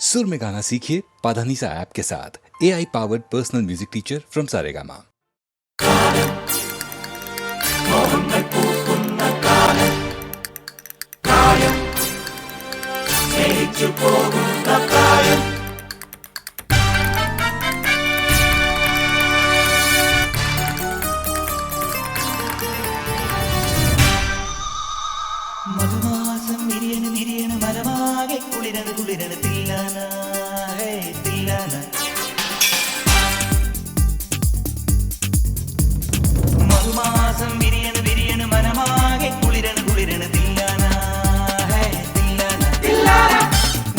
सुर में गाना सीखिए पाधानीसा ऐप के साथ। AI powered personal music teacher from Saregama. മധുമാസം വിരിയണ് വിരിയണ് മരമാകെ കുളിരണ് കുളിരണ് തില്ലാന ഹേ തില്ലാന. മധുമാസം വിരിയണ് വിരിയണ് മരമാകെ കുളിരണ് കുളിരണ് തില്ലാന ഹേ തില്ലാന തില്ലാന.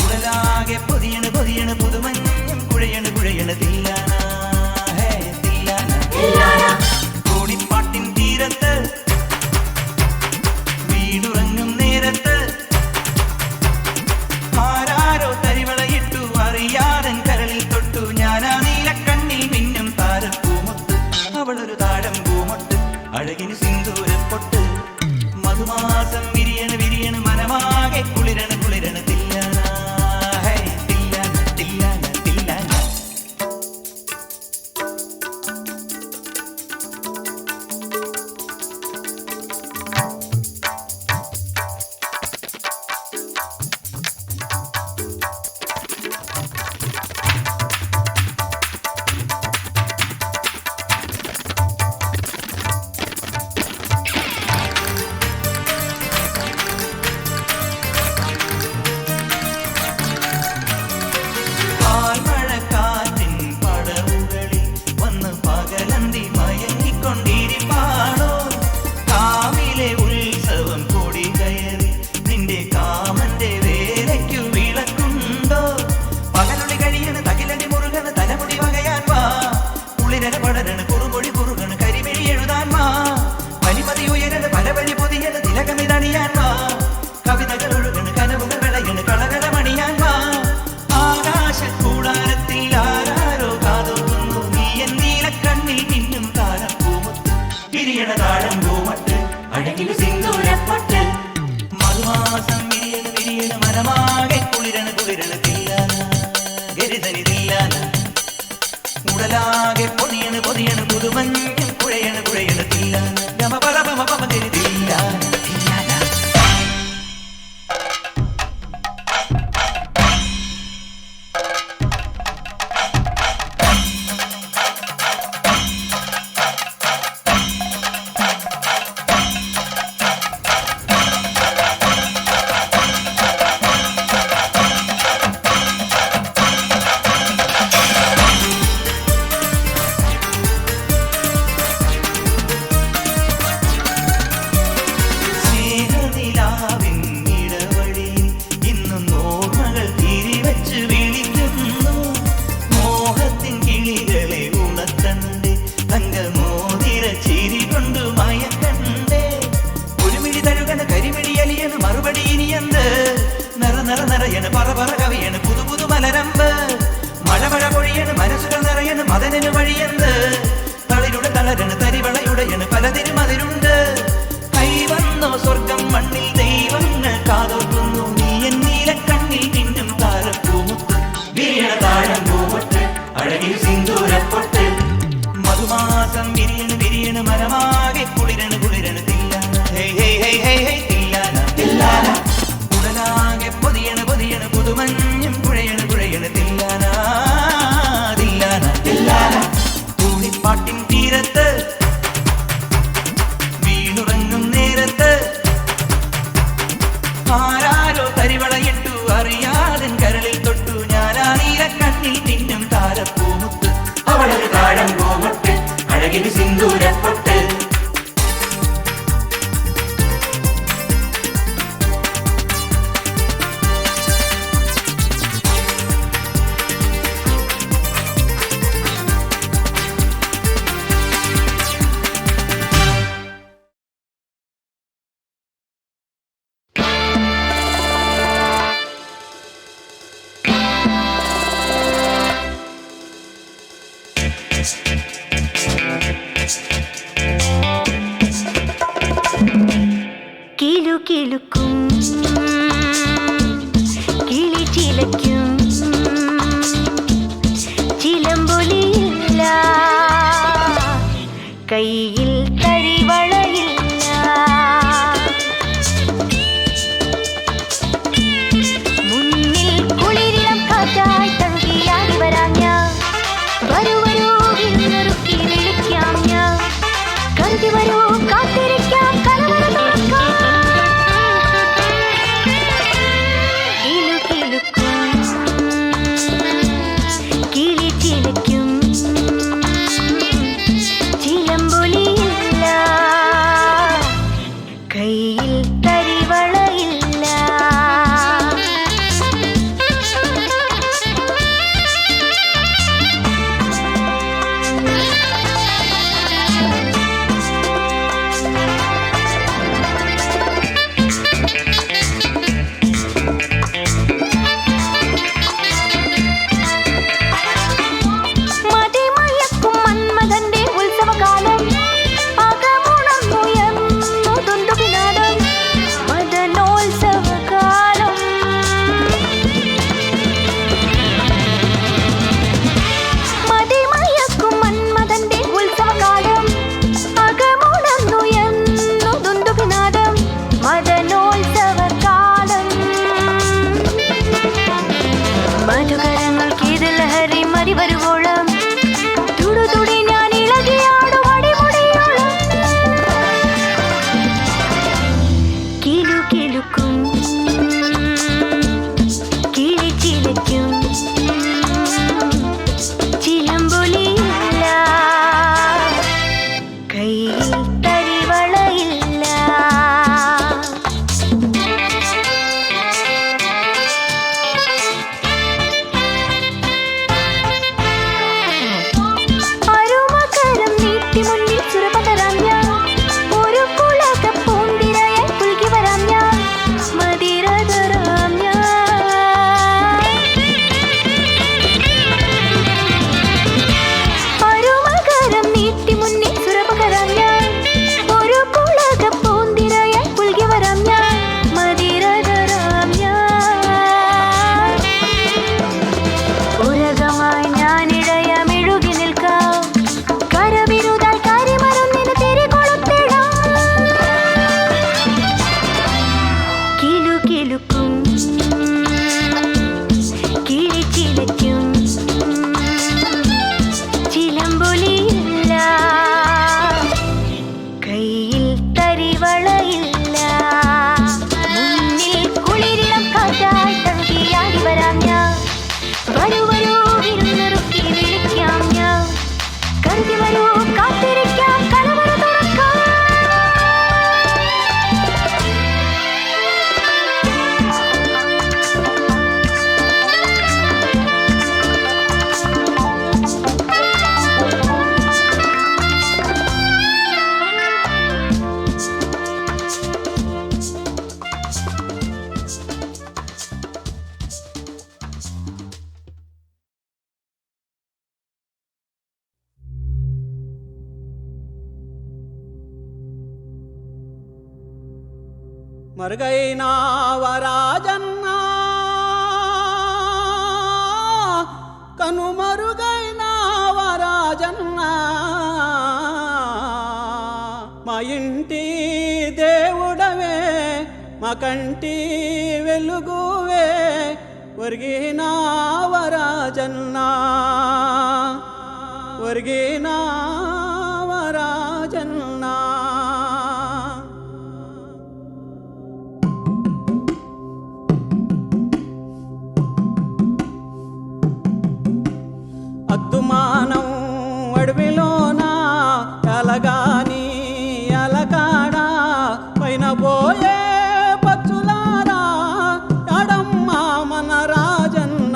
ഉടലാകെ പൊതിയണ് പൊതിയണ് പുതുമഞ്ഞും കുഴയണ് കുഴയണ് തില്ലാന ഹേ തില്ലാന തില്ലാന. കോടിപ്പാട്ടിൻ തീരത്ത് വീടുറങ്ങും നേരത്ത് ആരാരോ തരിവളയിട്ടു അറിയാതൻ കരളിൽ തൊട്ടു ഞാനാ നീലക്കണ്ണിൽ മിന്നും താരപ്പൂമൊട്ട്. അവളൊരു താഴം പൂമൊട്ട് അഴകിന് സിന്ദൂരപ്പൊട്ട്. മധുമാസം വിരിയണ് വിരിയണ് മനമാകെ കുളിരണ് കുളിരണ് തില്ലാന ഹേ തില്ലാന തില്ലാന തില്ലാന. പാൽമഴക്കാറ്റിൻ പടവുകളിൽ വന്ന് പകലന്തി മയങ്ങിക്കൊണ്ടിരിപ്പാണോ. കാവിലെ ഉത്സവം കൊടി കയറി നിന്റെ കാമന്റെ വേലയ്ക്കു വിളക്കുണ്ടോ. പകലൊളി കഴിയണ് തകിലടി മുറുകണ് തലമുടി വകയാൻ വാ. കുളിരന പടരണ് കുറുകൊടി കുറുകണ് കരിമിഴി എഴുതാൻ വാ. പനിമതി ഉയരണ് പല വഴി പൊതിയണ് തിലകമിതണിയാൻ വാ. കവിതകൾ ഒഴുകണ് കനവുകൾ വിളയണ് കളകലമണിയാൻ വാ. ആകാശക്കൂടാരത്തിൽ ആരാരോ കാതോർക്കുന്നു നീ എൻ നീലക്കണ്ണിൽ മിന്നും താരപ്പൂമുത്ത്. വിരിയണ താഴം പൂമട്ട് അഴകിന് സിന്ദൂരപ്പൊട്ട്. മധുമാസം വിരിയണ് വിരിയണ് മരമാകെ കുളിരണ് കുളിരണ് തില്ലാന ഗരിതനി തില്ലാന. ഉടലാകെ പൊതിയണ് പൊതിയണ് പുതുമഞ്ഞും കുഴയണ് കുഴയണ് തില്ലാന ഗമ പദ പമ പമ ഗരി തില്ലാന തില്ലാന. സ്നേഹനിലാവിൻ ഇടവഴിയിൽ ഇന്നും ഓർമ്മകൾ തിരിവച്ച് വിളിക്കുന്നു. മോഹത്തിൻ കിളികളെ ഉണർത്തണ്ടേ തങ്കമോതിര ചിരി കൊണ്ട് മയക്കണ്ടേ. ഒരു മിഴി തഴുകണ് കരിമിഴി അലിയണ് മറുപടി ഇനിയെന്ത്. നിറ നിറ നിറയണ് പറ പറ കവിയണ് പുതു പുതു മലരമ്പ്. മഴ മഴ പൊഴിയണ് മനസ്സുകൾ നിറയണ് മദനന് വഴിയെന്ത്. തളിരുടെ തളരണ് തരിവളയുടയണ് പലതിനും അതിരുണ്ട്. കൈവന്നോ സ്വർഗം മണ്ണിൽ ദൈവങ്ങൾ കാതോർക്കുന്നു നീ എൻ നീലക്കണ്ണിൽ മിന്നും താരപ്പൂമുത്ത്. വിരിയണ താഴം പൂമൊട്ട് അഴകിൽ സിന്ദൂരപ്പൊട്ട്. മധുമാസം വിരിയണ് വിരിയണ് മരമാകെ കുളിരണ് കുളിരണ് തില്ലാന ഹേ ഹേ ഹേ ഹേ ഹേ തില്ലാന തില്ലാന. ഉടലാകെ പൊതിയണ് പൊതിയണ് പുതുമഞ്ഞും കുഴയണ് കുഴയണ് തില്ലാന തില്ലാന തില്ലാന. കൂടിപ്പാട്ടിൻ തീരത്ത് വീണുറങ്ങും നേരത്ത് ആരാരോ തരിവളയിട്ടു അറിയാതൻ കരളിൽ തൊട്ടു ഞാനാ നീലക്കണ്ണിൽ മിന്നും താരപ്പൂമുത്ത്. അവളൊരു താഴം പൂമൊട്ട് അഴകിന് സിന്ദൂരപ്പൊട്ട്. കിലുക്കും കിളി ചിലയ്ക്കും കയ്യിൽ തരിവളയില്ല. മുന്നിൽ കുളിരിളം കാറ്റായി തഴുകിയാടി വരാം ഞാൻ. വരൂ വരൂ വിരുന്നൊരുക്കി വിളിക്കാം ഞാൻ. കരുതി വരൂ കാത്തിരിക്കാം കലവറ തുറക്കാം. കിലുകിലുക്കും കിളി ചിലയ്ക്കും ചിലമ്പൊലിയില്ല, കയ്യിൽ തരിവളയില്ല. മതിമയക്കും മന്മഥന്റെ ഉത്സവകാലം അകമുണർന്നുയർന്നു തുണ്ടുപിനാദം. മദനോത്സവകാലം മതിമയക്കും മന്മഥന്റെ ഉത്സവകാലം അകമുണർന്നുയർന്നു തുണ്ടുപിനാദം. മദനോത്സവകാലം മധുകരങ്ങൾക്ക് ലഹരി മതി വരുവോളം തുടുതുടി ഞാൻ ഇളകിയാടും അടിമുടിയോളം. കിലുകിലുക്കും കിളി ചിലയ്ക്കും ചിലമ്പൊലിയില്ല, കയ്യിൽ തരിവളയില്ല. അരുമകരം നീട്ടി മുന്നിൽ സുരപതരാം ഞാൻ. ഒരു പുളക പൂന്തിരയായി പുൽകി വരാം ഞാൻ. മതിര തരാം ഞാൻ. അരുമകരം നീട്ടി മുന്നിൽ സുരപകരാം ഞാൻ. ഒരു പുളക പൂന്തിരയായി പുൽകി വരാം ഞാൻ. മതിര തരാം ഞാൻ. ഉരകമായി ഞാനിഴയ മെഴുകി നിൽക്കാം. കരവിരുതായി കരിമരുന്നിന് തിരികൊളുത്തിടാം. കിലുകിലുക്കും കിളി ചിലയ്ക്കും ചിലമ്പൊലിയില്ല, കയ്യിൽ തരിവളയില്ല. മുന്നിൽ കുളിരിളം കാറ്റായി തഴുകിയാടി വരാം ഞാൻ. വരൂ വരൂ വിരുന്നൊരുക്കി വിളിക്കാം ഞാൻ. കരുതി വരൂ കാത്തിരിക്കാം കലവറ തുറക്കാം. మరుగైన వరాజన్న కనుమరుగైన వరాజన్న మా ఇంటి దేవుడవే మా కంటి వెలుగువే ఒరిగిన వరాజన్న ఒరిగిన వరాజన్న. అద్దుమానం అడవిలోన ఎలగాని ఎలకాడా పైన పోయే పచ్చులారా ఎడమ్మ మన రాజన్న.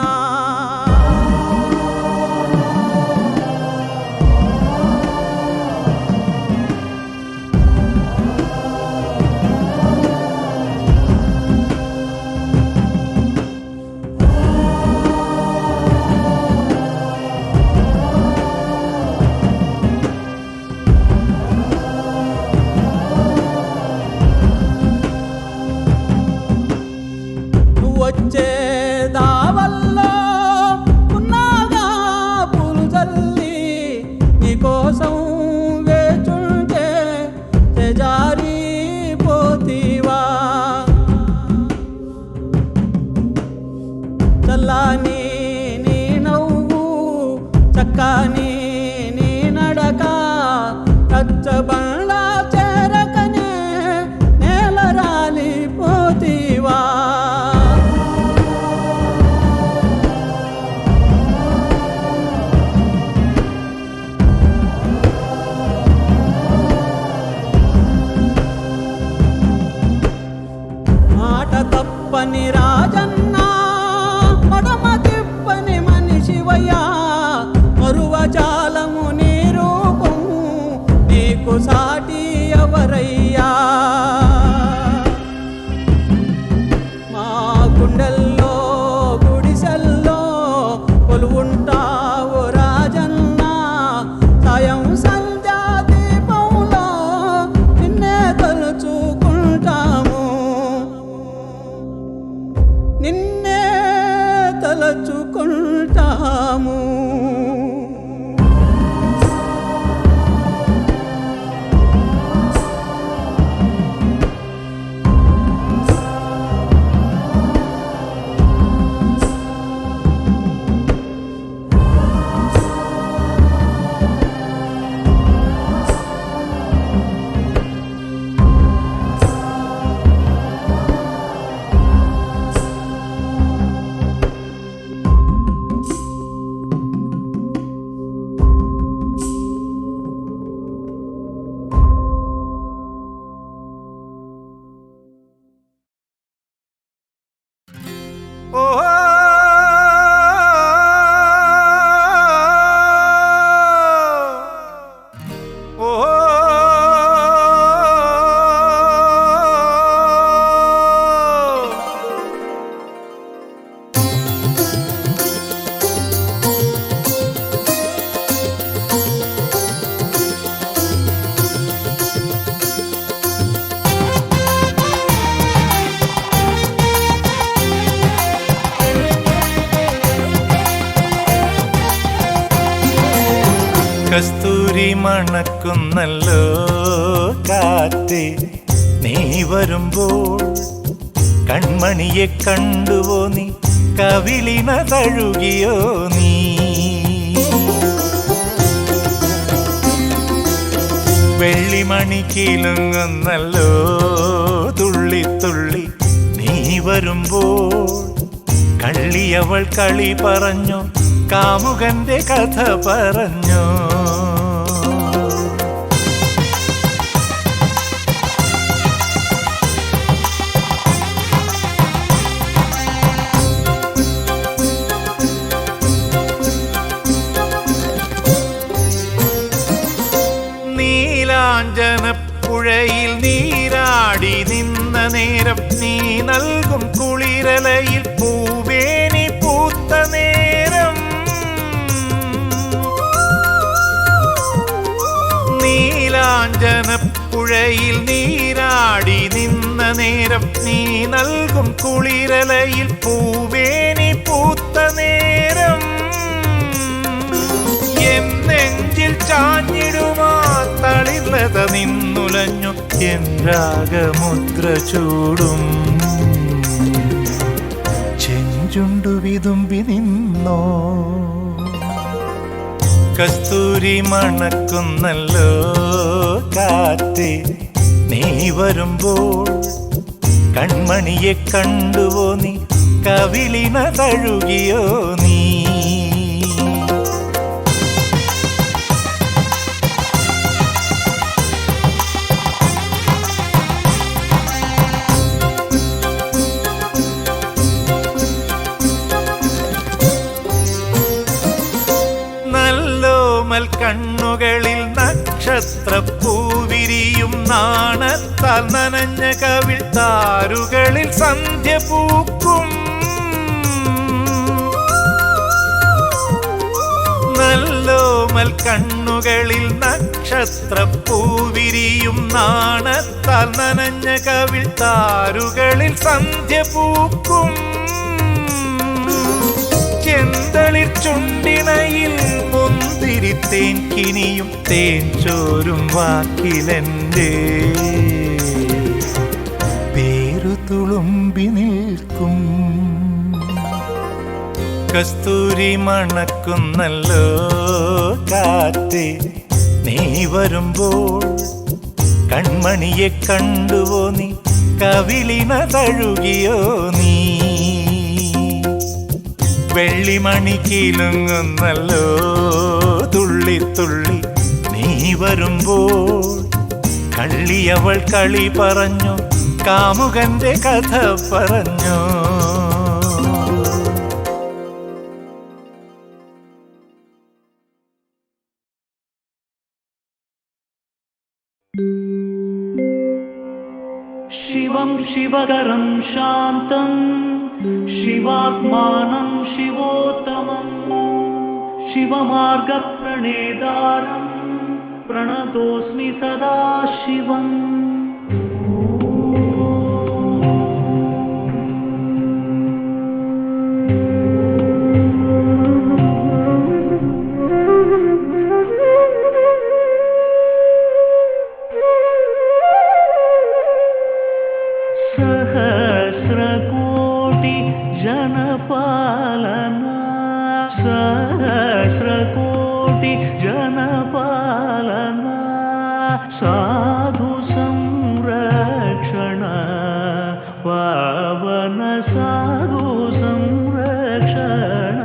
చల్లని నీ నవ్వు చక్కని నీ నడక రచ్చబండ చేరకనే నేల రాలిపోతీవా మాట తప్పని రాజన్న మడమ తిప్పని మనిషివయ్యా మరువజాలము నీ రూపము నీకు సాటి ఎవరయ్యా మా గుండెల్లో గుడిసెల్లో కొలువుంటావు రాజన్న సాయం సంధ్యా దీపంలో నిన్నే తలుచుకుంటాము నిన్నే తలచుకుంటాము കസ്തൂരി മണക്കുന്നല്ലോ കാറ്റ് നീ വരുമ്പോൾ കൺമണിയെ കണ്ടുവോ നീ കവിളിന തഴുകിയോ നീ വെള്ളിമണി കിലുങ്ങുന്നല്ലോ തുള്ളി തുള്ളി നീ വരുമ്പോൾ കള്ളിയവൾ കളി പറഞ്ഞു കാമുകന്റെ കഥ പറഞ്ഞു നീലാഞ്ജനപ്പുഴയിൽ നീരാടി നിന്ന നേരം നീ നൽകും കുളിരലയിൽ പൂവേനി പൂത്ത നേരം നീലാഞ്ജനപ്പുഴയിൽ നീരാടി നിന്ന നേരം നീ നൽകും കുളിരലയിൽ പൂവേനി പൂത്ത നേരം എന്നെഞ്ചിൽ ചാഞ്ഞിടുമാ തളിർലത നിന്നുലഞ്ഞു എൻ രാഗമുദ്ര ചൂടും ചെഞ്ചുണ്ടു വിതുമ്പി നിന്നോ കസ്തൂരി മണക്കുന്നല്ലോ കാറ്റ് നീ വരുമ്പോൾ കൺമണിയെ കണ്ടുവോ നീ കവിളിന തഴുകിയോ നീ കണ്ണുകളിൽ നക്ഷത്രപ്പൂവിരിയും നാണത്താൽ നനഞ്ഞ കവിൾ താരുകളിൽ സന്ധ്യ പൂക്കും നല്ലോമൽ കണ്ണുകളിൽ നക്ഷത്രപ്പൂവിരിയും നാണത്താൽ നനഞ്ഞ കവിൾ താരുകളിൽ സന്ധ്യ പൂക്കും ചെന്തളിർ ചുണ്ടിണയിൽ മുന്തിരി തേൻ കിനിയും തേൻ ചോരും വാക്കിലെൻ്റെ പേരു തുളുമ്പി നിൽക്കും കസ്തൂരി മണക്കുന്നല്ലോ കാറ്റ്, നീ വരുമ്പോൾ കൺമണിയെ കണ്ടുവോ നീ, കവിളിന തഴുകിയോ നീ, വെള്ളിമണി കിലുങ്ങുന്നല്ലോ തുള്ളി തുള്ളി, നീ വരുമ്പോൾ കള്ളിയവൾ കളി പറഞ്ഞു, കാമുകന്റെ കഥ പറഞ്ഞു. शिवं शिवकरं शान्तं शिवात्मानं शिवोत्तमं शिवमार्गप्रणेतारं प्रणतोऽस्मि सदा शिवम्. सहस्रकोटि जनपालना, सहस्रकोटि जनपालना, साधु संरक्षण पावन, साधु संरक्षण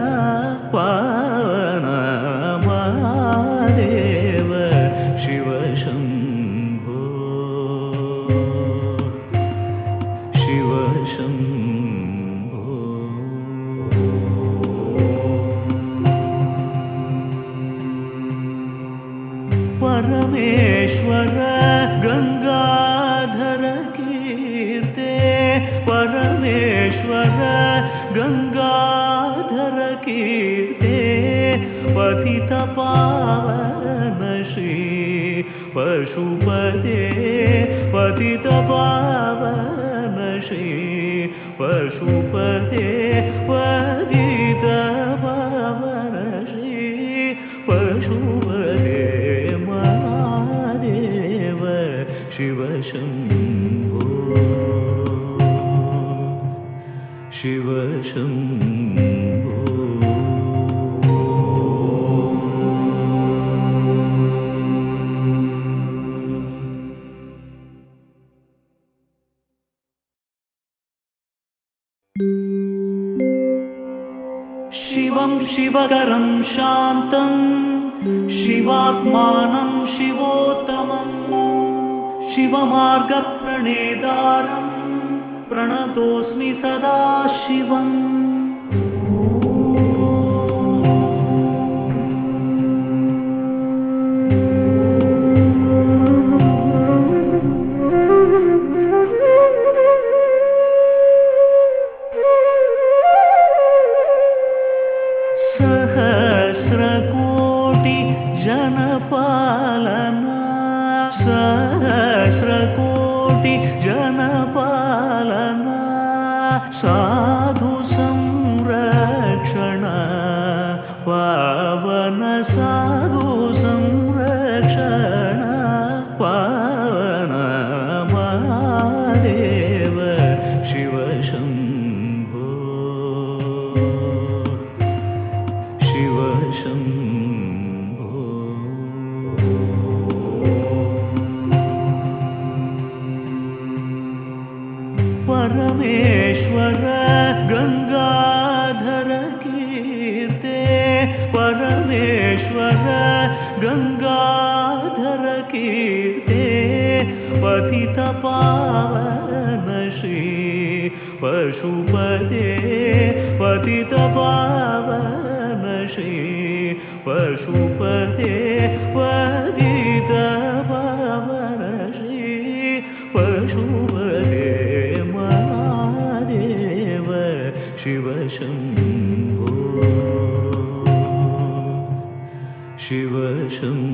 पावन, महादेव शिव शम्भो, शिव शम्भो. परमेश्वर गंगाधर कीर्ते, परमेश्वर गंगाधर कीर्ते, पतित पावन श्री पशुपते, पतित पावन श्री पशुपते, पतित पावन श्री पशुपते, महादेव शिव शम्भो, शिव शम्भो. शिवं शिवकरं शान्तं शिवात्मानं शिवोत्तमं शिवमार्गप्रणेतारं प्रणतोऽस्मि सदा शिवम्. सहस्रकोटि जनपालना, सहस्रकोटि जनपालना, साधु संरक्षण पावन, साधु संरक्षण पावन, महादेव शिव शम्भो, शिव शम्भो. परमेश्वर गंगाधर कीर्ते, परमेश्वर गंगाधर कीर्ते, पतित पावन श्री पशुपते, पतित पावन श्री पशुपते, पतित पावन श्री पशुपते, महादेव शिव शम्भो, शिव शम्भो.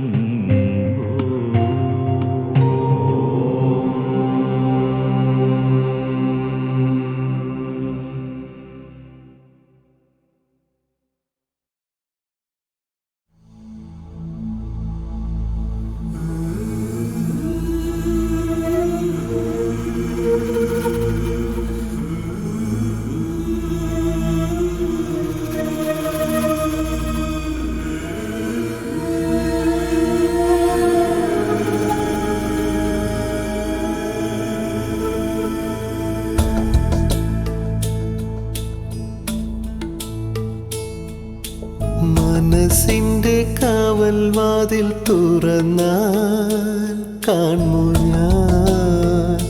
മനസ്സിൻ്റെ കാവൽ വാതിൽ തുറന്നാൽ കാണുമോ ഞാൻ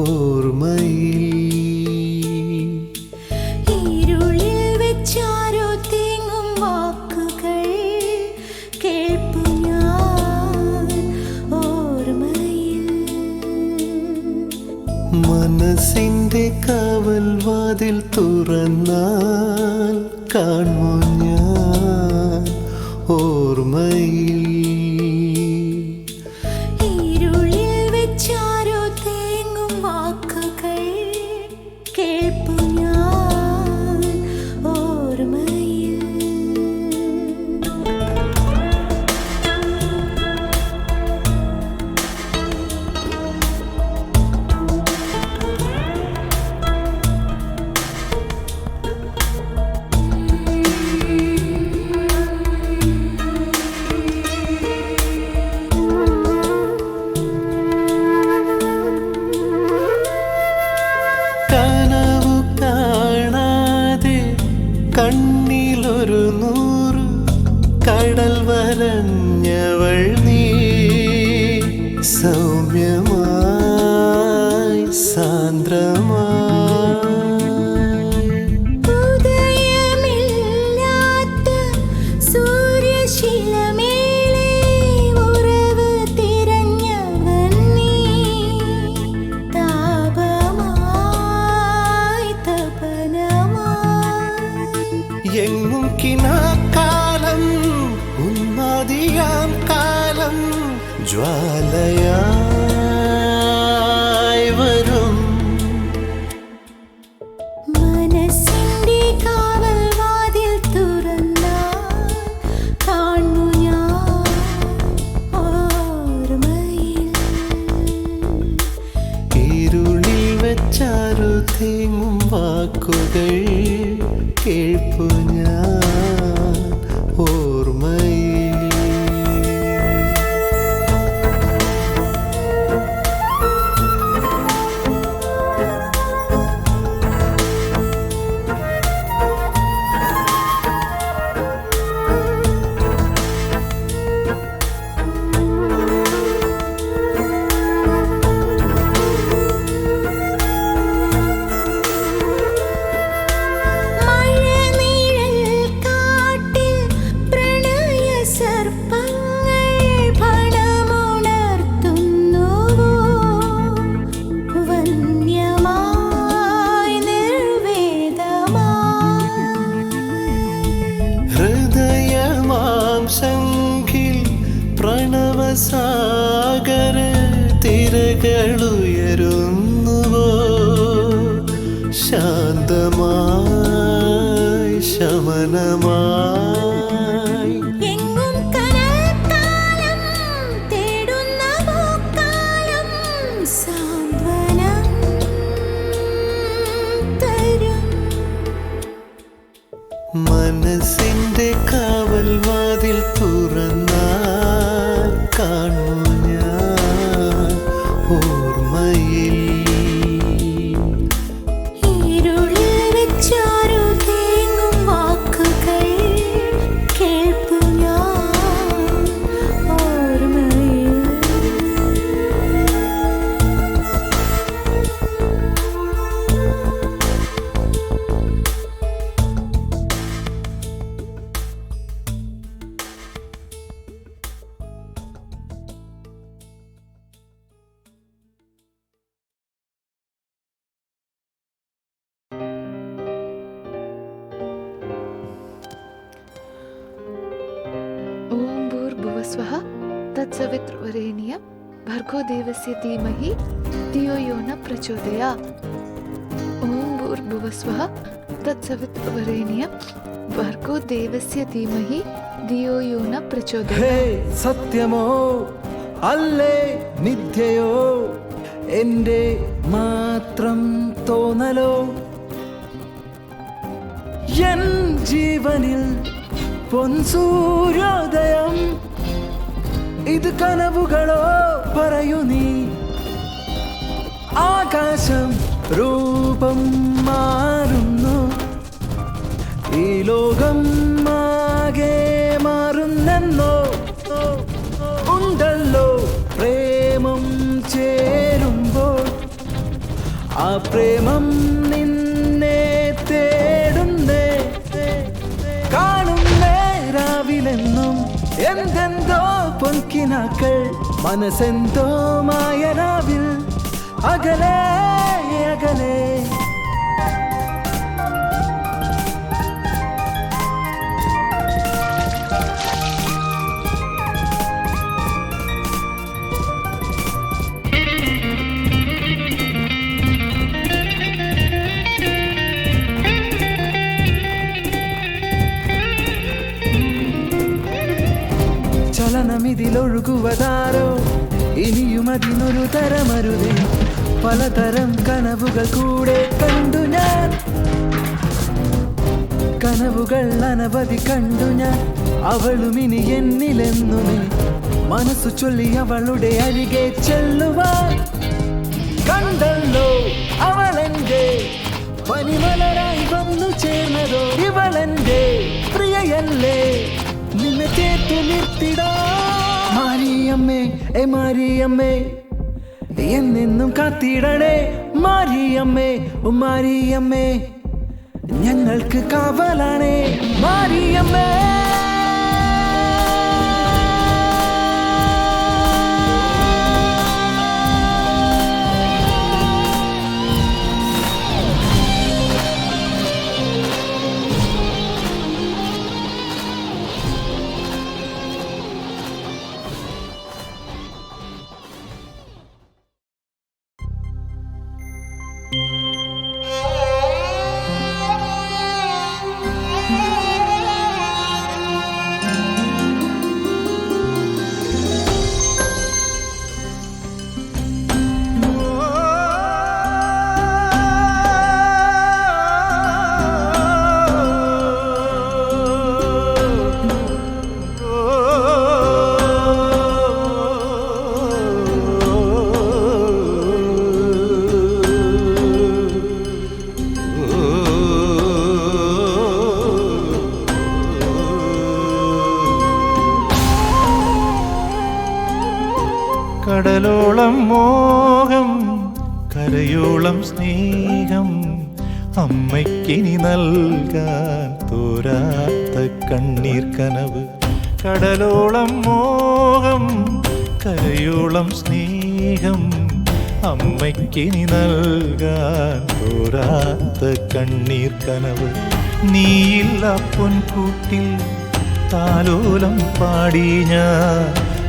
ഓർമ്മയിൽ ഇരുളിൽ വെച്ചാരോ തേങ്ങും വാക്കുകൾ കേൾപ്പു ഞാൻ ഓർമ്മയിൽ. മനസ്സിൻ്റെ കാവൽ വാതിൽ തുറന്നാൽ കാണുമോ ഞാൻ ഓർമ്മയിൽ ഇരുളിൽ വെച്ചാരോ തേങ്ങും വാക്കുകൾ കേൾപ്പു ഞാൻ ഓർമ്മയിൽ. കനവു കാണാതെ കണ്ണിലൊരു നൂറ് കടൽ വരഞ്ഞവൾ നീ സൗമ്യമായി സാന്ദ്രമായി ഉദയമില്ലാത്ത സൂര്യശിലമേലെ ഉറവ് തിരഞ്ഞവൻ നീ താപമായി തപനമായി. എങ്ങും കിനാക്കാലം ഉന്മാദിയാം കാലം ജ്വാലയായി വരും. മനസ്സിന്റെ കാവൽ വാതിൽ തുറന്നാൽ കാണു ഞാൻ ഓർമ്മയിൽ. ഇരുളിൽ വെച്ചാരു തേങ്ങും വാക്കുകൾ കേൾപ്പു ഞാൻ ഓർമ്മയിൽ. മഴനിഴൽ കാട്ടിൽ പ്രണയ സർപ്പങ്ങൾ ഫണമുണർത്തുന്നുവോ വന്യമായി നിർവേദമായി. ഹൃദയമാം ശംഖിൽ പ്രണവസാഗര തിരകളുയരുന്നുവോ ശാന്തമായി ശമനമായി. എങ്ങും കനൽക്കാലം തേടുന്ന പൂക്കാലം സാന്ത്വനം തരും. മനസ്സിൻ്റെ കാവൽ വാതിൽ തുറന്നാൽ കാണുമോ ഞാൻ ഓർമ്മയിൽ. ഇരുളിൽ വെച്ചാരോ തേങ്ങും വാക്കുകൾ കേൾപ്പു ഞാൻ ഓർമ്മയിൽ. ओम भूर्भुवस्वः तत्सवितुर्वरेण्यं भर्गो देवस्य धीमहि धियो यो न प्रचोदयात्. ओम भूर्भुवस्वः तत्सवितुर्वरेण्यं भर्गो देवस्य धीमहि धियो यो न प्रचोदयात्. ഹേ സത്യമോ അല്ലേ നിത്യയോ എൻ്റെ മാത്രം തോന്നലോ എൻ ജീവനിൽ പൊൻസൂര്യോദയം ഇത് കനവുകളോ പറയൂ നീ ആകാശം രൂപം മാറുന്നു ഈ ലോകം ആകെ പ്രേമം നിന്നെ തേടുന്നേ കാണുന്നേ രാവിലെന്നും എന്തെന്തോ പൊൻകിനാക്കൾ മനസ്സെന്തോ മായരാവിൽ അകലേ അകലേ ചലനമിതിലൊഴുകുവതാരോ ഇനിയും അതിനൊരു തരമരുതേ പലതരം കനവുകൾ കൂടെ കണ്ടു ഞാൻ കനവുകൾ അനവധി കണ്ടു ഞാൻ അവളും ഇനി എന്നിലെന്നുമേ മനസ്സു ചൊല്ലി അവളുടെ അരികെ ചെല്ലുവാൻ കണ്ടല്ലോ അവളെന്റെ പനിമലരായി വന്നു ചേർന്നതോ ഇവളെന്റെ പ്രിയയല്ലേ നിന്നെ ചേർത്തു നിർത്തിടാ മാരിയമ്മേ എ മാരിയമ്മേ എന്നെന്നും കാത്തിടണേ മാരിയമ്മേ ഓ മാരിയമ്മേ ഞങ്ങൾക്ക് കാവലാണേ മാരിയമ്മേ കടലോളം മോഹം കരയോളം സ്നേഹം അമ്മയ്ക്കിനി നൽകാൻ തോരാത്ത കണ്ണീർ കനവ് കടലോളം മോഹം കരയോളം സ്നേഹം അമ്മയ്ക്കിനി നൽകാൻ തോരാത്ത കണ്ണീർ കനവ് നീയില്ല പൊൻകൂട്ടിൽ താലോലം പാടി ഞാൻ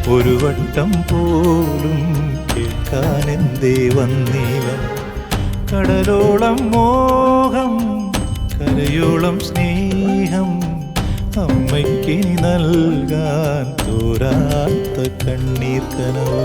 ഒരു വട്ടം പോലും കേൾക്കാനെന്തേ വന്നില്ല കടലോളം മോഹം കരയോളം സ്നേഹം അമ്മയ്ക്കിനി നൽകാൻ തോരാത്ത കണ്ണീർ കനവ്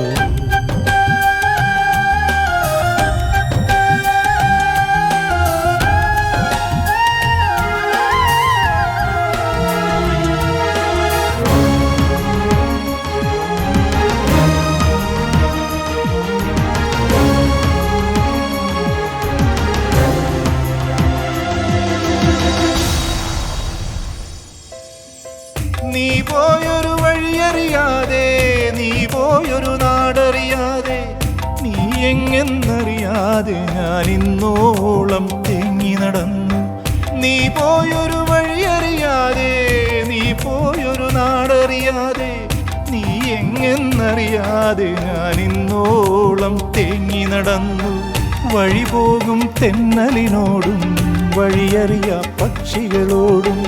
നീ പോയൊരു വഴിയറിയാതെ നീ പോയൊരു നാടറിയാതെ നീ എങ്ങെന്നറിയാതെ ഞാൻ ഇന്നോളം തേങ്ങി നടന്നു നീ പോയൊരു വഴിയറിയാതെ നീ പോയൊരു നാടറിയാതെ നീ എങ്ങെന്നറിയാതെ ഞാൻ ഇന്നോളം തേങ്ങി നടന്നു വഴി പോകും തെന്നലിനോടും വഴിയറിയാ പക്ഷികളോടും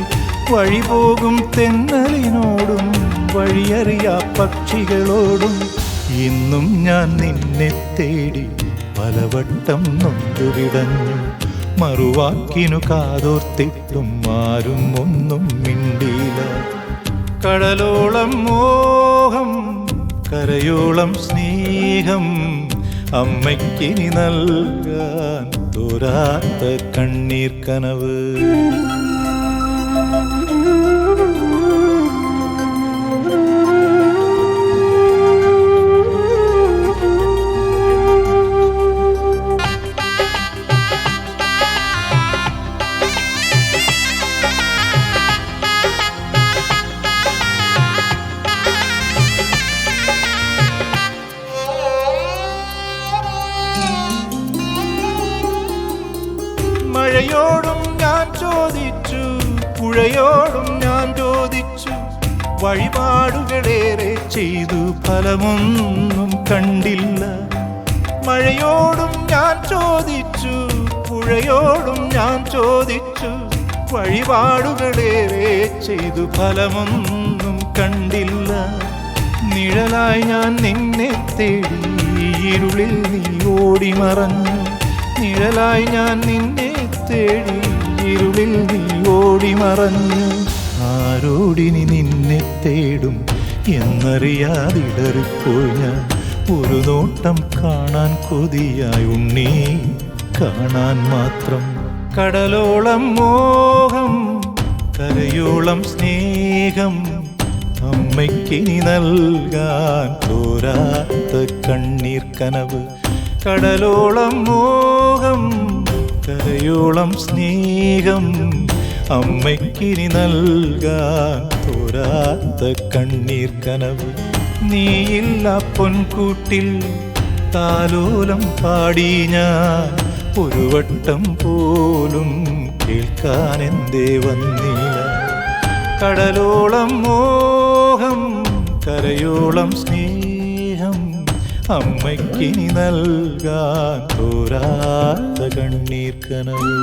വഴി പോകും തെന്നലിനോടും വഴിയറിയാ പക്ഷികളോടും ഇന്നും ഞാൻ നിന്നെ തേടി പലവട്ടം നൊന്തുവിടഞ്ഞു മറുവാക്കിനു കാതോർത്തിട്ടും ആരും ഒന്നും മിണ്ടിയില്ല കടലോളം മോഹം കരയോളം സ്നേഹം അമ്മയ്ക്കിനി നൽകാൻ തോരാത്ത കണ്ണീർ കനവ് പുഴയോടും ഞാൻ ചോദിച്ചു, വഴിപാടുകളേറെ ചെയ്തു, ഫലമൊന്നും കണ്ടില്ല. മഴയോടും ഞാൻ ചോദിച്ചു, പുഴയോടും ഞാൻ ചോദിച്ചു, വഴിപാടുകളേറെ ചെയ്തു, ഫലമൊന്നും കണ്ടില്ല. നിഴലായി ഞാൻ നിന്നെ തേടി, ഇരുളിൽ നീ ഓടി മറഞ്ഞു. നിഴലായി ഞാൻ നിന്നെ തേടി, ഇരുളിൽ നീ ഓടി മറഞ്ഞു. ആരോടിനി നിന്നെ തേടും എന്നറിയാതിടറിപ്പോയി ഞാൻ. ഒരു നോട്ടം കാണാൻ കൊതിയായി ഉണ്ണി, കാണാൻ മാത്രം. കടലോളം മോഹം, കരയോളം സ്നേഹം, അമ്മയ്ക്കിനി നൽകാൻ തോരാത്ത കണ്ണീർ കനവ്. കടലോളം മോഹം, കരയോളം സ്നേഹം, അമ്മയ്ക്കിനി നൽകാൻ തോരാത്ത കണ്ണീർ കനവ്. നീയില്ല പൊൻകൂട്ടിൽ താലോലം പാടി ഞാൻ, ഒരു വട്ടം പോലും കേൾക്കാൻ എന്തേ വന്നില്ല. കടലോളം മോഹം, കരയോളം സ്നേഹം, അമ്മയ്ക്കിനി നൽകാൻ തോരാത്ത കണ്ണീർ കനവ്.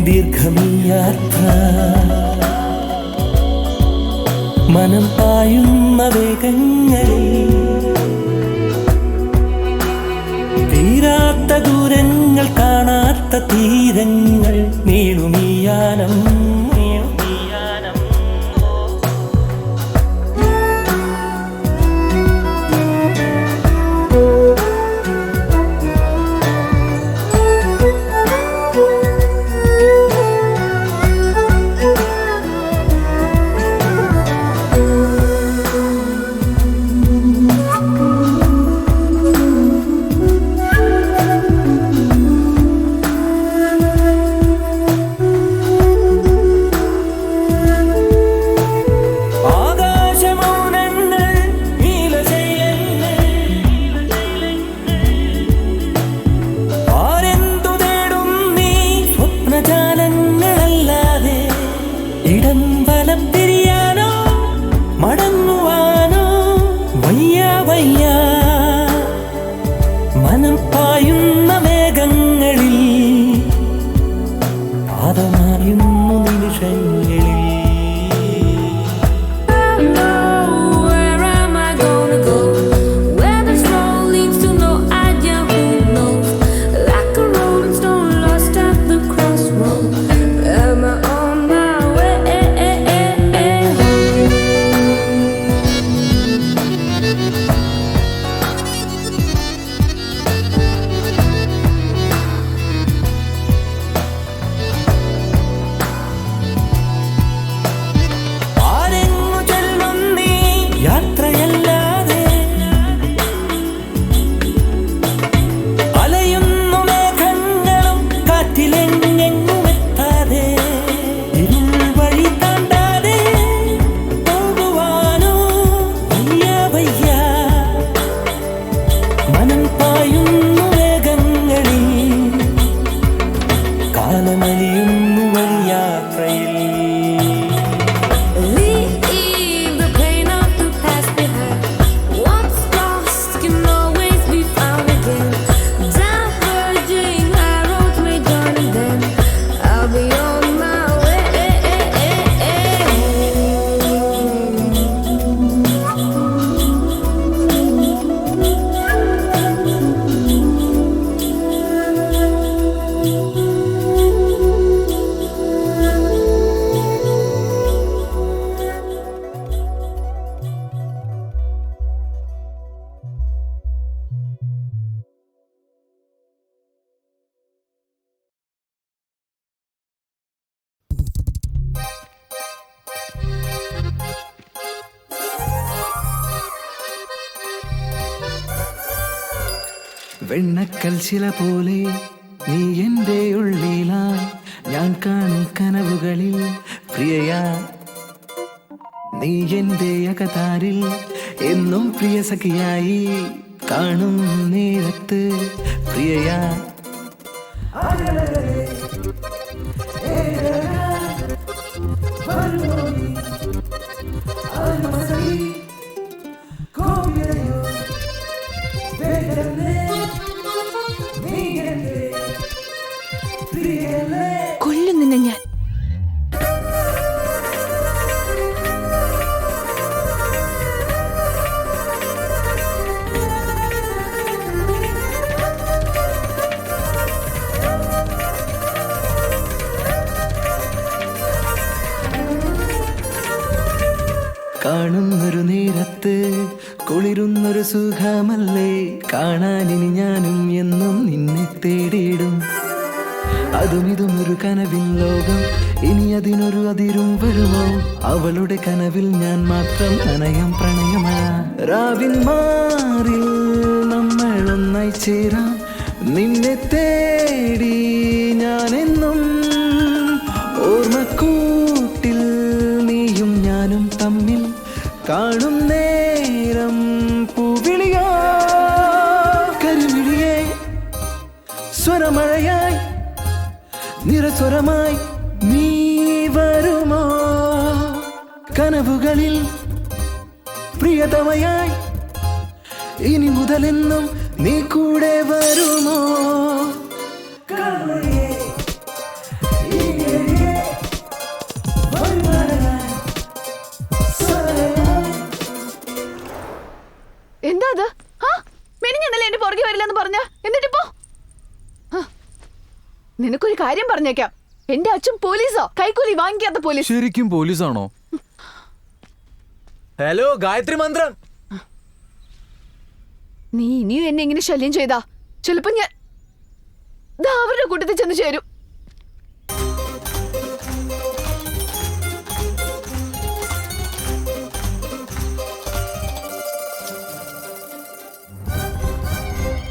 ദീർഘമീ യാത്ര മനം പായുന്ന വേഗങ്ങളിൽ തീരാത്ത ദൂരങ്ങൾ കാണാത്ത തീരങ്ങൾ നീളുമീയാനം മനം പായുന്നു വേഗങ്ങളിൽ, കാലമലിയുന്നു വഴിയാത്രയിൽ. Leave the pain of the past behind. What's lost can always be found again. Diverging arrows may join and then I'll be on my way. വെണ്ണക്കൽ ശില പോലെ നീ എൻ്റെ ഉള്ളിലായി, ഞാൻ കാണും കനവുകളിൽ പ്രിയയാ. നീ എൻ്റെ അകതാരിൽ എന്നും പ്രിയ സഖിയായി, കാണും നേരത്ത് പ്രിയയാ. കൊല്ലും നിന്നെ ഞാൻ. കാണുന്നൊരു നേരത്ത് കുളിരുന്നൊരു സുഖമല്ലേ, കാണാനിനി ഞാനും എന്നും നിന്നെ തേടിയിടും. അതും ഇതും ഒരു കനവിൻ ലോകം, ഇനി അതിനൊരു അതിരും വരുമോ? അവളുടെ കനവിൽ ഞാൻ മാത്രം നനയം പ്രണയമഴ. രാവിൻ മാറിൽ നമ്മൾ ഒന്നായി ചേരാം, നിന്നെ തേടി ഞാനെന്നും. ഓർമ്മക്കൂട്ടിൽ നീയും ഞാനും തമ്മിൽ കാണും നേരം പൂവിളിയോ. കരിമിഴിയെ സ്വരമഴയായി നിറസ്വരമായി നീ വരുമോ? കനവുകളിൽ പ്രിയതമയായി ഇനി മുതലെന്നും നീ കൂടെ വരുമോ? എന്താ അത്? മെനിഞ്ഞെന്നല്ലേ എന്റെ പുറകെ വരില്ലെന്ന് പറഞ്ഞ, എന്നിട്ടിപ്പോ? നിനക്കൊരു കാര്യം പറഞ്ഞേക്കാം, എന്റെ അച്ഛൻ പോലീസോ, കൈക്കൂലി വാങ്ങിക്കാത്ത പോലീസ്. ശരിക്കും പോലീസാണോ? ഹലോ ഗായത്രി മന്ത്രം. നീ ഇനിയും എന്നെ ഇങ്ങനെ ശല്യം ചെയ്താ ചിലപ്പോ ഞാൻ അവരുടെ കൂട്ടത്തിൽ ചെന്ന് ചേരും.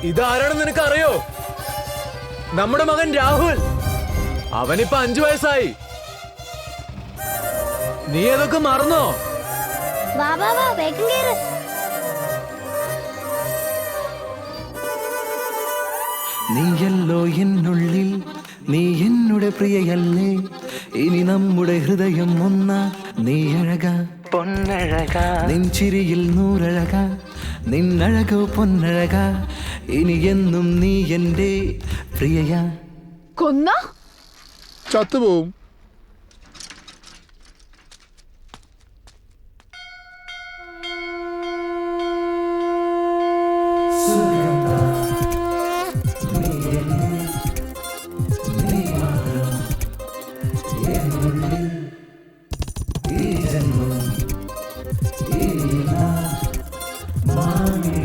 ഇതാരാണെന്ന് നിനക്ക് അറിയോ? നമ്മുടെ മകൻ രാഹുൽ. അവനിപ്പോ 5 വയസ്സായി. നീ അതൊക്കെ മറന്നോ? നീയല്ലോ എന്നുള്ളിൽ, നീ എന്നുടെ പ്രിയയല്ലേ, ഇനി നമ്മുടെ ഹൃദയം ഒന്ന. നീ അഴക പൊന്നഴക, നിൻ ചിരിയിൽ നൂറഴക, നിന്നഴകോ പൊന്നഴക, ഇനി എന്നും നീ എൻ്റെ പ്രിയയാ. കൊന്ന ചത്തുപോവും. മാങ്ങേ